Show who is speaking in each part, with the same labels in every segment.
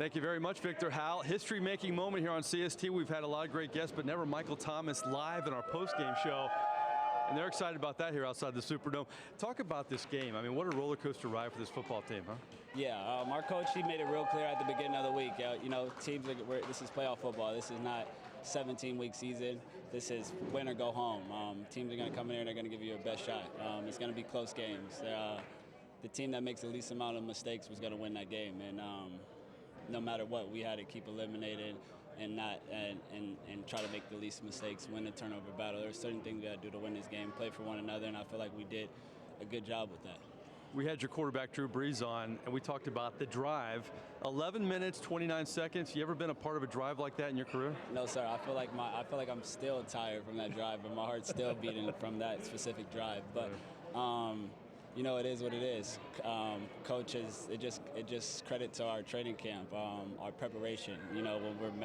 Speaker 1: Thank you very much, Victor Howell. History-making moment here on CST. We've had a lot of great guests, but never Michael Thomas live in our post-game show. And they're excited about that here outside the Superdome. Talk about this game. I mean, what a roller coaster ride for this football team, huh?
Speaker 2: Yeah, our coach, he made it real clear at the beginning of the week. Teams, this is playoff football. This is not 17-week season. This is win or go home. Teams are going to come in here and they're going to give you your best shot. It's going to be close games. The team that makes the least amount of mistakes was going to win that game. And no matter what, we had to keep eliminating and try to make the least mistakes, win the turnover battle. There's certain things we got to do to win this game, play for one another, and I feel like we did a good job with that.
Speaker 1: We had your quarterback, Drew Brees, on, and we talked about the drive. 11 minutes, 29 seconds. You ever been a part of a drive like that in your career?
Speaker 2: No, sir. I feel like I'm still tired from that drive, but my heart's still beating from that specific drive. But it is what it is. Coaches, it just credit to our training camp, our preparation. When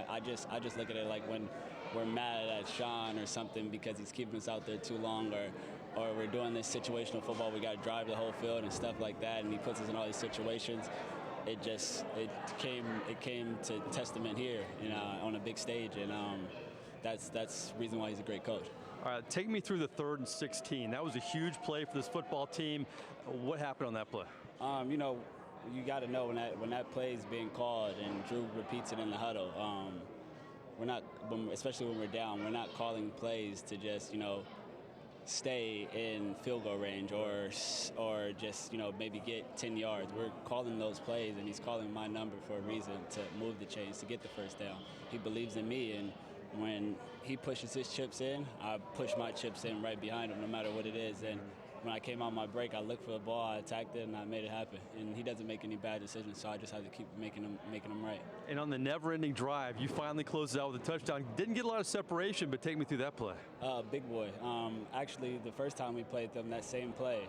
Speaker 2: I just look at it like when we're mad at Sean or something because he's keeping us out there too long, or we're doing this situational football. We got to drive the whole field and stuff like that, and he puts us in all these situations. It came to testament here, on a big stage, and that's the reason why he's a great coach.
Speaker 1: All right, take me through the 3rd and 16. That was a huge play for this football team. What happened on that play?
Speaker 2: You got to know when that play is being called and Drew repeats it in the huddle. We're not, especially when we're down, we're not calling plays to just stay in field goal range or just maybe get 10 yards. We're calling those plays, and he's calling my number for a reason, to move the chains, to get the first down. He believes in me, and when he pushes his chips in, I push my chips in right behind him, no matter what it is. And when I came on my break, I looked for the ball, I attacked it, and I made it happen. And he doesn't make any bad decisions, so I just have to keep making them right. And
Speaker 1: on the never-ending drive, you finally closed it out with a touchdown. Didn't get a lot of separation, but take me through that play.
Speaker 2: Big boy. Actually, the first time we played them, that same play,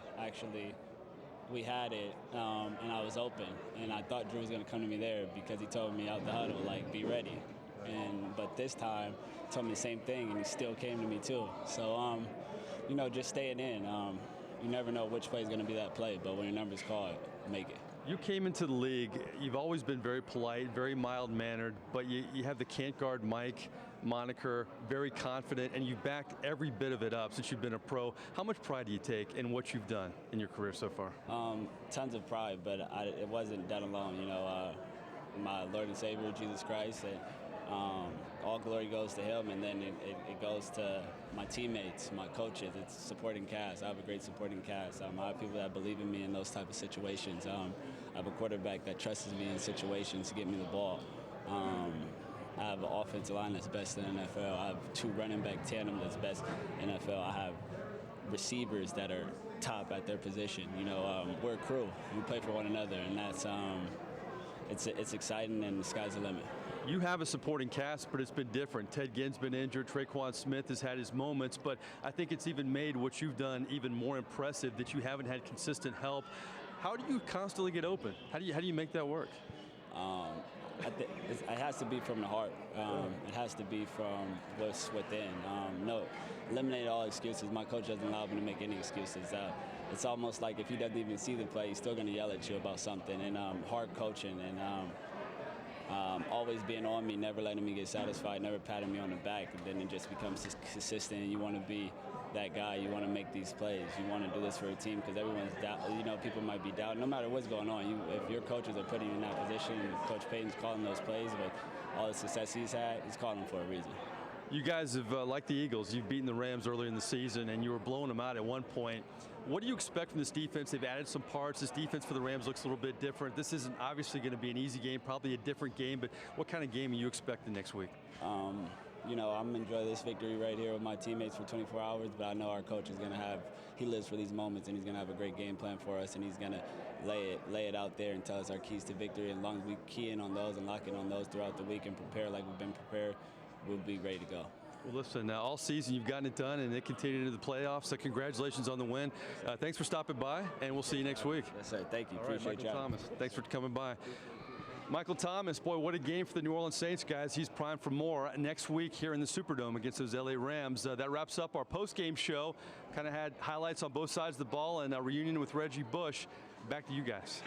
Speaker 2: we had it, and I was open. And I thought Drew was going to come to me there because he told me out the huddle, be ready. But this time, he told me the same thing, and he still came to me too. So, just staying in. You never know which play is going to be that play, but when your number's called, make it.
Speaker 1: You came into the league, you've always been very polite, very mild-mannered, but you have the Can't Guard Mike moniker, very confident, and you've backed every bit of it up since you've been a pro. How much pride do you take in what you've done in your career so far?
Speaker 2: Tons of pride, but it wasn't done alone. My Lord and Savior, Jesus Christ, and all glory goes to him, and then it goes to my teammates, my coaches. It's supporting cast. I have a great supporting cast. I have people that believe in me in those type of situations. I have a quarterback that trusts me in situations to get me the ball. I have an offensive line that's best in the NFL. I have 2 running back tandem that's best in the NFL. I have receivers that are top at their position. We're a crew. We play for one another, and that's it's exciting, and the sky's the limit.
Speaker 1: You have a supporting cast, but it's been different. Ted Ginn's been injured. Traquan Smith has had his moments, but I think it's even made what you've done even more impressive, that you haven't had consistent help. How do you constantly get open? How do you make that work?
Speaker 2: It has to be from the heart. It has to be from what's within. Eliminate all excuses. My coach doesn't allow me to make any excuses. It's almost like if he doesn't even see the play, he's still going to yell at you about something. And hard coaching, and always being on me, never letting me get satisfied, never patting me on the back. And then it just becomes consistent, and you want to be that guy. You want to make these plays. You want to do this for a team because everyone's doubt. People might be doubting. No matter what's going on, if your coaches are putting you in that position, and Coach Payton's calling those plays with all the success he's had, he's calling them for a reason.
Speaker 1: You guys have, like the Eagles, you've beaten the Rams earlier in the season, and you were blowing them out at one point. What do you expect from this defense? They've added some parts. This defense for the Rams looks a little bit different. This isn't obviously going to be an easy game, probably a different game, but what kind of game are you expecting next week?
Speaker 2: I'm enjoying this victory right here with my teammates for 24 hours, but I know our coach is going to he lives for these moments, and he's going to have a great game plan for us, and he's going to lay it out there and tell us our keys to victory. And as long as we key in on those and lock in on those throughout the week and prepare like we've been prepared, we'll be ready to go.
Speaker 1: Well, listen, all season you've gotten it done, and it continued into the playoffs, so congratulations on the win. Thanks for stopping by, and we'll see you next week.
Speaker 2: Yes, sir. Thank you.
Speaker 1: All right, Michael Thomas, thanks for coming by. Michael Thomas, boy, what a game for the New Orleans Saints, guys. He's primed for more next week here in the Superdome against those LA Rams. That wraps up our post-game show. Kind of had highlights on both sides of the ball and a reunion with Reggie Bush. Back to you guys.